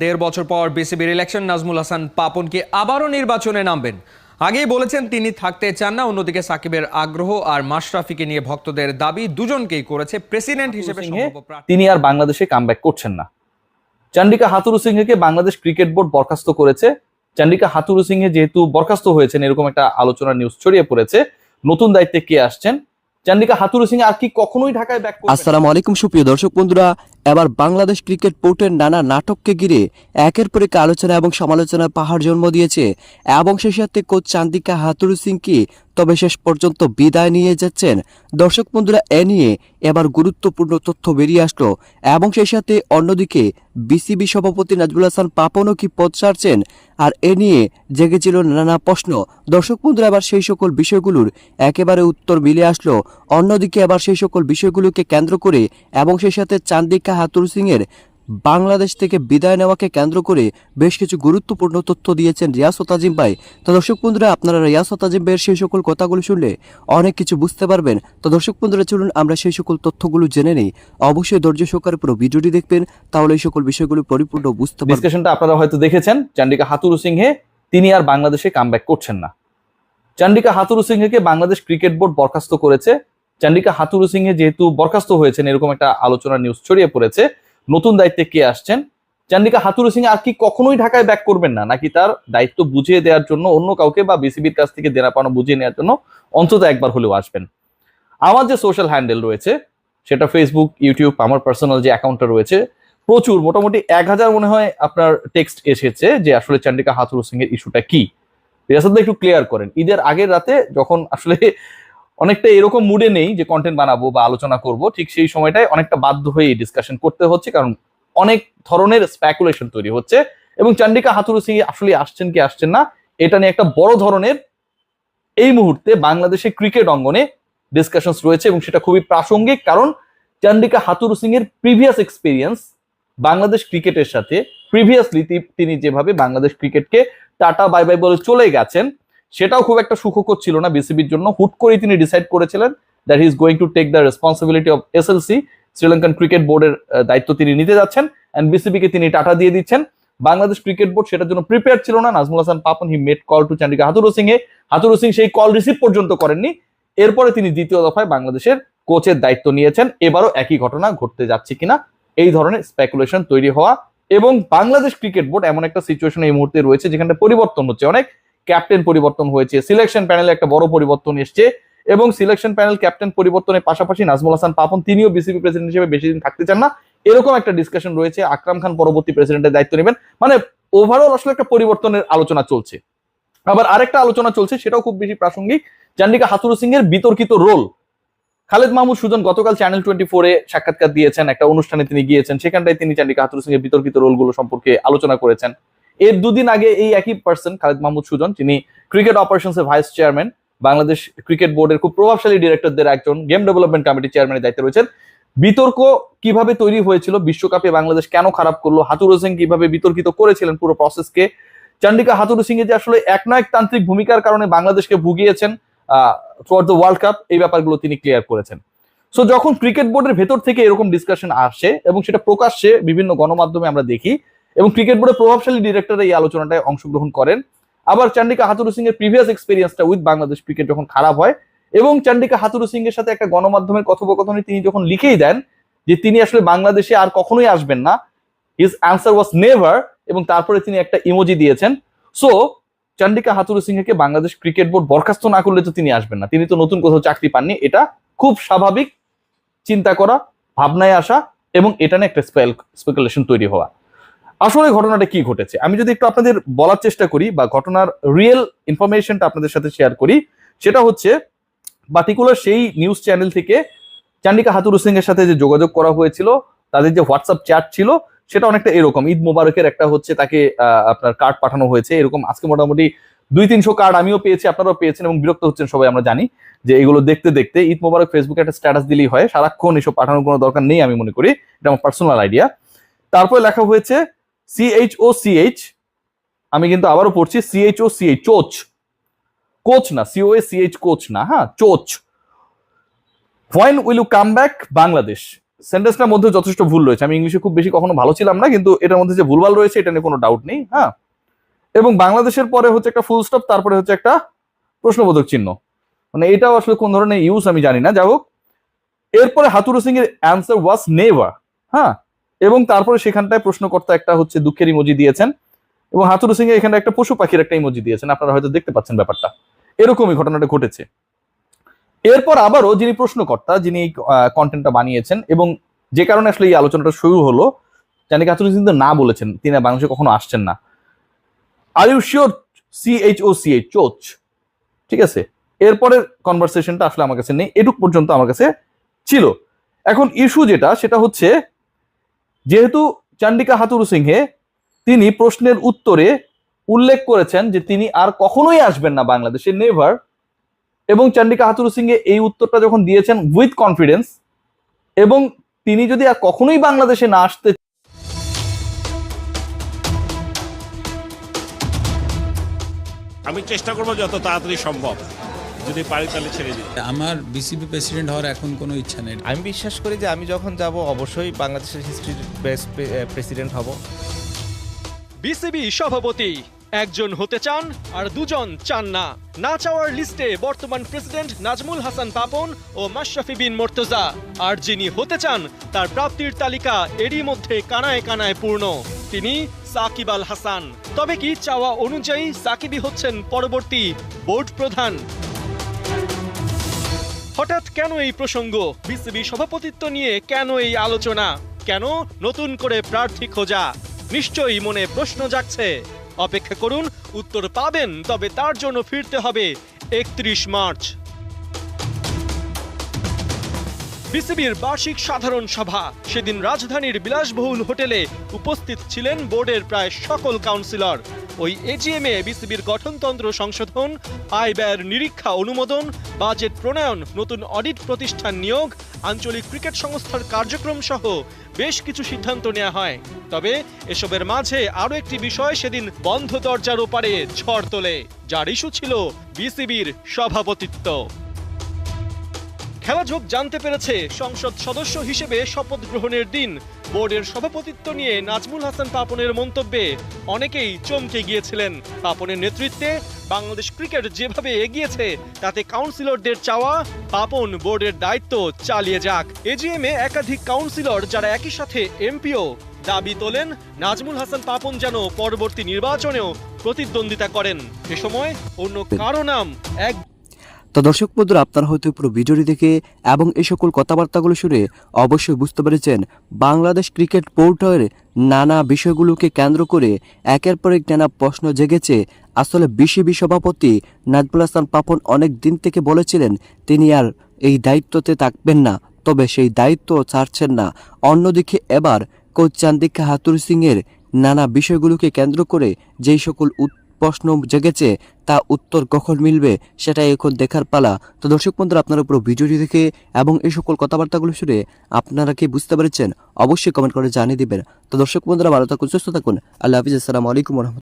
দেড় বছর পর বিসিবির ইলেকশন নাজমুল হাসান পাপন কি আবারও নির্বাচনে নামবেন? আগেই বলেছেন তিনি থাকতে চান না। অন্যদিকে সাকিবের আগ্রহ আর মাশরাফিকে নিয়ে ভক্তদের দাবি দুজনকেই করেছে প্রেসিডেন্ট হিসেবে সম্ভাব্য প্রার্থী। তিনি আর বাংলাদেশে কামব্যাক করছেন না। চন্ডিকা হাথুরুসিংহকে বাংলাদেশ ক্রিকেট বোর্ড বরখাস্ত করেছে। চন্ডিকা হাথুরুসিংহ যেহেতু বরখাস্ত হয়েছেন এরকম একটা আলোচনা নিউজ ছড়িয়ে পড়েছে। নতুন দায়িত্বে কে আসছেন? চন্ডিকা হাথুরুসিংহ আর কি কখনোই ঢাকায় ব্যাক করবেন? আসসালামু আলাইকুম সুপ্রিয় দর্শক বন্ধুরা, এবার বাংলাদেশ ক্রিকেট বোর্ডের নানা নাটককে ঘিরে একের পর এক আলোচনা এবং সমালোচনার পাহাড় জন্ম দিয়েছে এবং সেই সাথে কোচ চন্ডিকা হাথুরুসিংহকে তবে শেষ পর্যন্ত বিদায় নিয়ে যাচ্ছেন। দর্শক বন্ধুরা, এ নিয়ে এবার গুরুত্বপূর্ণ তথ্য বেরিয়ে আসলো এবং সেই সাথে অন্যদিকে বিসিবি সভাপতি নাজমুল হাসান পাপনও কি পদ ছাড়ছেন, আর এ নিয়ে জেগেছিল নানা প্রশ্ন। দর্শক বন্ধুরা, এবার সেই সকল বিষয়গুলোর একেবারে উত্তর মিলে আসলো। অন্যদিকে এবার সেই সকল বিষয়গুলোকে কেন্দ্র করে এবং সেই সাথে চন্ডিকা হাথুরুসিংহের বাংলাদেশ থেকে বিদায় নেওয়াকে কেন্দ্র করে বেশ কিছু গুরুত্বপূর্ণ তথ্য দিয়েছেন রিয়াসত আজিম ভাই। তো দর্শক বন্ধুরা, আপনারা রিয়াসত আজিম ভাইয়ের সেই সকল কথাগুলো শুনলে অনেক কিছু বুঝতে পারবেন। তো দর্শক বন্ধুরা, চলুন আমরা সেই সকল তথ্যগুলো জেনে নেই। অবশ্যই ধৈর্য সহকারে পুরো ভিডিওটি দেখবেন, তাহলে এই সকল বিষয়গুলো পরিপূর্ণ বুঝতে পারবেন। ডিসকাশনটা আপনারা হয়তো দেখেছেন, চন্ডিকা হাথুরুসিংহে তিনি আর বাংলাদেশে কামব্যাক করছেন না। চন্ডিকা হাথুরুসিংহকে বাংলাদেশ ক্রিকেট বোর্ড বরখাস্ত করেছে। চন্ডিকা হাথুরুসিংহ যেহেতু বরখাস্ত হয়েছেন এরকম একটা আলোচনা নিউজ ছড়িয়ে পড়েছে। নতুন দায়িত্বে কে আসছেন? চন্ডিকা হাথুরুসিংহ আর কি কখনোই ঢাকায় ব্যাক করবেন না, নাকি তার দায়িত্ব বুঝিয়ে দেওয়ার জন্য অন্য কাউকে বা বিসিবির কাছ থেকে দেনা পাওনা বুঝিয়ে নেওয়ার জন্য অন্তত একবার হলেও আসবেন? আমার যে সোশ্যাল হ্যান্ডেল রয়েছে, সেটা ফেসবুক, ইউটিউব, আমার পার্সোনাল যে অ্যাকাউন্টটা রয়েছে, প্রচুর মোটামুটি 1000 মনে হয় আপনার টেক্সট এসেছে যে আসলে চন্ডিকা হাথুরুসিংহের ইস্যুটা কি। রিয়াসাদ ভাই একটু ক্লিয়ার করেন। ঈদের আগের রাতে যখন আসলে অনেকটা এরকম মুডে নেই যে কন্টেন্ট বানাবো বা আলোচনা করব, ঠিক সেই সময়টায় অনেকটা বাধ্য হয়ে ডিসকাশন করতে হচ্ছে, কারণ অনেক ধরনের স্পেকুলেশন তৈরি হচ্ছে এবং চন্ডিকা হাথুরুসিংহ আসলে আসছেন কি আসছেন না এটা নিয়ে একটা বড় ধরনের এই মুহূর্তে বাংলাদেশে ক্রিকেট অঙ্গনে ডিসকাশনস রয়েছে এবং সেটা খুবই প্রাসঙ্গিক, কারণ চন্ডিকা হাথুরুসিংহের প্রিভিয়াস এক্সপিরিয়েন্স বাংলাদেশ ক্রিকেটের সাথে, প্রিভিয়াসলি তিনি যেভাবে বাংলাদেশ ক্রিকেটকে টাটা বাই বাই বলে চলে গেছেন, সেটাও খুব একটা সুখকর ছিল না বিসিবির জন্য। হুট করেই তিনি ডিসাইড করেছিলেন that he is going to take the responsibility of SLC, Sri Lankan cricket বোর্ডের দায়িত্ব তিনি নিতে যাচ্ছেন, এন্ড বিসিবিকে তিনি টাটা দিয়ে দিচ্ছেন। বাংলাদেশ ক্রিকেট বোর্ড সেটার জন্য প্রিপেয়ার ছিল না। Nazmul Hasan Papon he made call to Chandika Hathurusingha, Hathurusingha সেই কল রিসিভ পর্যন্ত করেননি। এরপরে তিনি দ্বিতীয় দফায় বাংলাদেশের কোচের দায়িত্ব নিয়েছেন। এবারও একই ঘটনা ঘটতে যাচ্ছে কিনা এই ধরনের স্পেকুলেশন তৈরি হওয়া, এবং বাংলাদেশ ক্রিকেট বোর্ড এমন একটা সিচুয়েশন এই মুহূর্তে রয়েছে যেখানে পরিবর্তন হচ্ছে অনেক। ক্যাপ্টেন পরিবর্তন হয়েছে, সিলেকশন প্যানেলে একটা বড় পরিবর্তন এসছে, এবং সিলেকশন প্যানেল ক্যাপ্টেন পরিবর্তনের পাশাপাশি নাজমুল হাসান পাপন তিনিও বিসিবি প্রেসিডেন্ট হিসেবে বেশি দিন থাকতে চান না, এরকম একটা ডিসকাশন রয়েছে। আকরাম খান পরবর্তী প্রেসিডেন্টের দায়িত্ব নেবেন, মানে ওভারঅল আসলে একটা পরিবর্তনের আলোচনা চলছে। আবার আরেকটা আলোচনা চলছে, সেটাও খুব বেশি প্রাসঙ্গিক, চন্ডিকা হাথুরুসিংহের বিতর্কিত রোল। খালেদ মাহমুদ সুজন গতকাল চ্যানেল 24-এ সাক্ষাৎকার দিয়েছেন, একটা অনুষ্ঠানে তিনি গিয়েছেন, সেখানটায় তিনি চন্ডিকা হাথুরুসিংহের বিতর্কিত রোলগুলো সম্পর্কে আলোচনা করেছেন। এর দুদিন আগে এই একই পার্সন খালেদ মাহমুদ সুজন, যিনি ক্রিকেট অপারেশনস এর ভাইস চেয়ারম্যান, বাংলাদেশ ক্রিকেট বোর্ডের খুব প্রভাবশালী ডিরেক্টরদের একজন, গেম ডেভেলপমেন্ট কমিটি চেয়ারম্যানের দায়িত্বে রয়েছেন। বিতর্ক কিভাবে তৈরি হয়েছিল, বিশ্বকাপে বাংলাদেশ কেন খারাপ করলো, হাথুরুসিংহ কিভাবে বিতর্কিত করেছিলেন পুরো প্রসেসকে, চন্ডিকা হাথুরুসিংহ যে আসলে একতান্ত্রিক ভূমিকার কারণে বাংলাদেশকে ভুগিয়েছেন থ্রুআউট দ্য ওয়ার্ল্ড কাপ, এই ব্যাপারগুলো তিনি ক্লিয়ার করেছেন। সো যখন ক্রিকেট বোর্ডের ভেতর থেকে এরকম ডিসকাশন আসে এবং সেটা প্রকাশ্যে বিভিন্ন গণমাধ্যমে আমরা দেখি, এবং ক্রিকেট বোর্ডের প্রভাবশালী ডিরেক্টর এই আলোচনাটায় অংশগ্রহণ করেন, আবার চন্ডিকা হাথুরুসিংহের প্রিভিয়াস এক্সপিরিয়েন্সটা উইথ বাংলাদেশ ক্রিকেট যখন খারাপ হয়, এবং চন্ডিকা হাথুরুসিংহের সাথে একটা গণমাধ্যমের কথোপকথনে তিনি যখন লিখেই দেন যে তিনি আসলে বাংলাদেশে আর কখনোই আসবেন না, হিজ অ্যান্সার ওয়াজ নেভার, এবং তারপরে তিনি একটা ইমোজি দিয়েছেন। সো চন্ডিকা হাথুরুসিংহকে বাংলাদেশ ক্রিকেট বোর্ড বরখাস্ত না করলে তো তিনি আসবেন না, তিনি তো নতুন কোথাও চাকরি পাননি। এটা খুব স্বাভাবিক চিন্তা করা, ভাবনায় আসা, এবং এটা নিয়ে একটা স্পেকুলেশন তৈরি হওয়া। আসলে ঘটনাটা কি ঘটেছে আমি যদি একটু আপনাদের বলার চেষ্টা করি, বা ঘটনার রিয়েল ইনফরমেশনটা আপনাদের সাথে শেয়ার করি, সেটা হচ্ছে পার্টিকুলার সেই নিউজ চ্যানেল থেকে চন্ডিকা হাথুরুসিংহের সাথে যে যোগাযোগ করা হয়েছিল, তাদের যে হোয়াটসঅ্যাপ চ্যাট ছিল, সেটা অনেকটা এরকম। ঈদ মোবারকের একটা হচ্ছে তাকে আপনার কার্ড পাঠানো হয়েছে, এরকম আজকে মোটামুটি 200-300 কার্ড আমিও পেয়েছি, আপনারাও পেয়েছেন, এবং বিরক্ত হচ্ছেন সবাই আমরা জানি যে এগুলো দেখতে দেখতে। ঈদ মোবারক ফেসবুকে একটা স্ট্যাটাস দিলেই হয়, সারাক্ষণ এসব পাঠানোর কোনো দরকার নেই আমি মনে করি, এটা আমার পার্সোনাল আইডিয়া। তারপরে লেখা হয়েছে CHOCH, আমি কিন্তু আবারও পড়ছি CHOCH, চোচ, কোচ না, COACH কোচ না, হ্যাঁ, চোচ। When will you come back Bangladesh? সেন্টেন্সটার মধ্যে যথেষ্ট ভুল রয়েছে। আমি ইংলিশে খুব বেশি কখনো ভালো ছিলাম না, কিন্তু এটার মধ্যে যে ভুলভাল রয়েছে এটা নিয়ে কোনো ডাউট নেই। হ্যাঁ, এবং বাংলাদেশের পরে হচ্ছে একটা ফুল স্টপ, তারপরে হচ্ছে একটা প্রশ্নবোধক চিহ্ন, মানে এটাও আসলে কোন ধরনের ইউজ আমি জানি না। যাই হোক, এরপরে হাতুরু সিং এর অ্যান্সার ওয়াজ নেভার। হ্যাঁ, এবং তারপরে সেখানটায় প্রশ্নকর্তা একটা হচ্ছে দুঃখের ইমোজি দিয়েছেন, এবং হাতুরু সিং এখানে একটা পশু পাখির একটা ইমোজি দিয়েছেন। আপনারা হয়তো দেখতে পাচ্ছেন ব্যাপারটা, এরকমই ঘটনাটা ঘটেছে। এরপর আবারও যিনি প্রশ্নকর্তা, যিনি কন্টেন্টটা বানিয়েছেন এবং যে কারণে আসলে এই আলোচনাটা শুরু হলো, চান্দিকা হাতুরু সিং না বলেছেন তিনি বাংলাদেশে কখনো আসছেন না। আর ইউ শিওর, CHOCH, চোচ, ঠিক আছে। এরপরের কনভারসেশনটা আসলে আমার কাছে নেই, এটুক পর্যন্ত আমার কাছে ছিল। এখন ইস্যু যেটা, সেটা হচ্ছে যেহেতু চান্দিকা হাতুরু সিংহে তিনি প্রশ্নের উত্তরে উল্লেখ করেছেন যে তিনি আর কখনোই আসবেন না বাংলাদেশে, নেভার, এবং চান্দিকা হাতুরু সিংহে এই উত্তরটা যখন দিয়েছেন উইথ কনফিডেন্স, এবং তিনি যদি আর কখনোই বাংলাদেশে না আসতে, আমি চেষ্টা করবো যত তাড়াতাড়ি সম্ভব, যদি পারি তাহলে ছেড়ে দিই। আমার বিসিবি প্রেসিডেন্ট হওয়ার এখন কোনো ইচ্ছা নেই। আমি বিশ্বাস করি যে আমি যখন যাব অবশ্যই বাংলাদেশের হিস্ট্রির বেস্ট প্রেসিডেন্ট হব। বিসিবি সভাপতি একজন হতে চান আর দুজন চান না। না চাওয়ার লিস্টে বর্তমান প্রেসিডেন্ট নাজমুল হাসান পাপন ও মাশরাফি বিন মুর্তজা, আর যিনি হতে চান তার প্রাপ্তির তালিকা এরই মধ্যে কানায় কানায় পূর্ণ, তিনি সাকিব আল হাসান। তবে কি চাওয়া অনুযায়ী সাকিবই হচ্ছেন পরবর্তী বোর্ড প্রধান? হঠাৎ কেন এই প্রসঙ্গ? বিসিবি সভাপতিত্ব নিয়ে কেন এই আলোচনা? কেন নতুন করে প্রার্থী খোঁজা? নিশ্চয়ই মনে প্রশ্ন জাগছে। অপেক্ষা করুন, উত্তর পাবেন, তবে তার জন্য ফিরতে হবে 31 মার্চ। বিসিবির বার্ষিক সাধারণ সভা, সেদিন রাজধানীর বিলাসবহুল হোটেলে উপস্থিত ছিলেন বোর্ডের প্রায় সকল কাউন্সিলর। ওই এজিএমে বিসিবির গঠনতন্ত্র সংশোধন, আয় ব্যয়ের নিরীক্ষা অনুমোদন, বাজেট প্রণয়ন, নতুন অডিট প্রতিষ্ঠান নিয়োগ, আঞ্চলিক ক্রিকেট সংস্থার কার্যক্রম সহ বেশ কিছু সিদ্ধান্ত নেওয়া হয়। তবে এসবের মাঝে আরও একটি বিষয় সেদিন বন্ধ দরজার ওপারে ঝড় তোলে, যার ইস্যু ছিল বিসিবির সভাপতিত্ব। খেলাঝোঁক জানতে পেরেছে সংসদ সদস্য হিসেবে শপথ গ্রহণের দিন বোর্ডের সভাপতিত্ব নিয়ে নাজমুল হাসান পাপনের মন্তব্যে অনেকেই চমকে গিয়েছিলেন। পাপনের নেতৃত্বে বাংলাদেশ ক্রিকেট যেভাবে এগিয়েছে তাতে কাউন্সিলরদের চাওয়া পাপন বোর্ডের দায়িত্ব চালিয়ে যাক। এজিএমে একাধিক কাউন্সিলর যারা একই সাথে এমপিও দাবি তোলেন নাজমুল হাসান পাপন যেন পরবর্তী নির্বাচনেও প্রতিদ্বন্দ্বিতা করেন। এ সময় অন্য কারো নাম এক। তো দর্শক বন্ধুরা, আপনারা হয়তো পুরো ভিডিওটি দেখে এবং এই সকল কথাবার্তাগুলো শুনে অবশ্যই বুঝতে পেরেছেন বাংলাদেশ ক্রিকেট বোর্ডের নানা বিষয়গুলোকে কেন্দ্র করে একের পর এক নানা প্রশ্ন জেগেছে। আসলে বিসিবি সভাপতি নাজমুল হাসান পাপন অনেক দিন থেকে বলেছিলেন তিনি আর এই দায়িত্বতে থাকবেন না, তবে সেই দায়িত্ব ছাড়ছেন না। অন্যদিকে এবার কোচ চান্দিকা হাতুরু সিংয়ের নানা বিষয়গুলোকে কেন্দ্র করে যেই সকল প্রশ্ন জেগেছে তা উত্তর কখন মিলবে সেটাই এখন দেখার পালা। তো দর্শক বন্ধুরা, আপনারা পুরো ভিডিওটি দেখে এবং এই সকল কথাবার্তাগুলো শুনে আপনারা কি বুঝতে পেরেছেন অবশ্যই কমেন্ট করে জানিয়ে দিবেন। তো দর্শক বন্ধুরা, ভালো থাকুন, সুস্থ থাকুন, আল্লাহ হাফিজ, আসসালামু আলাইকুম।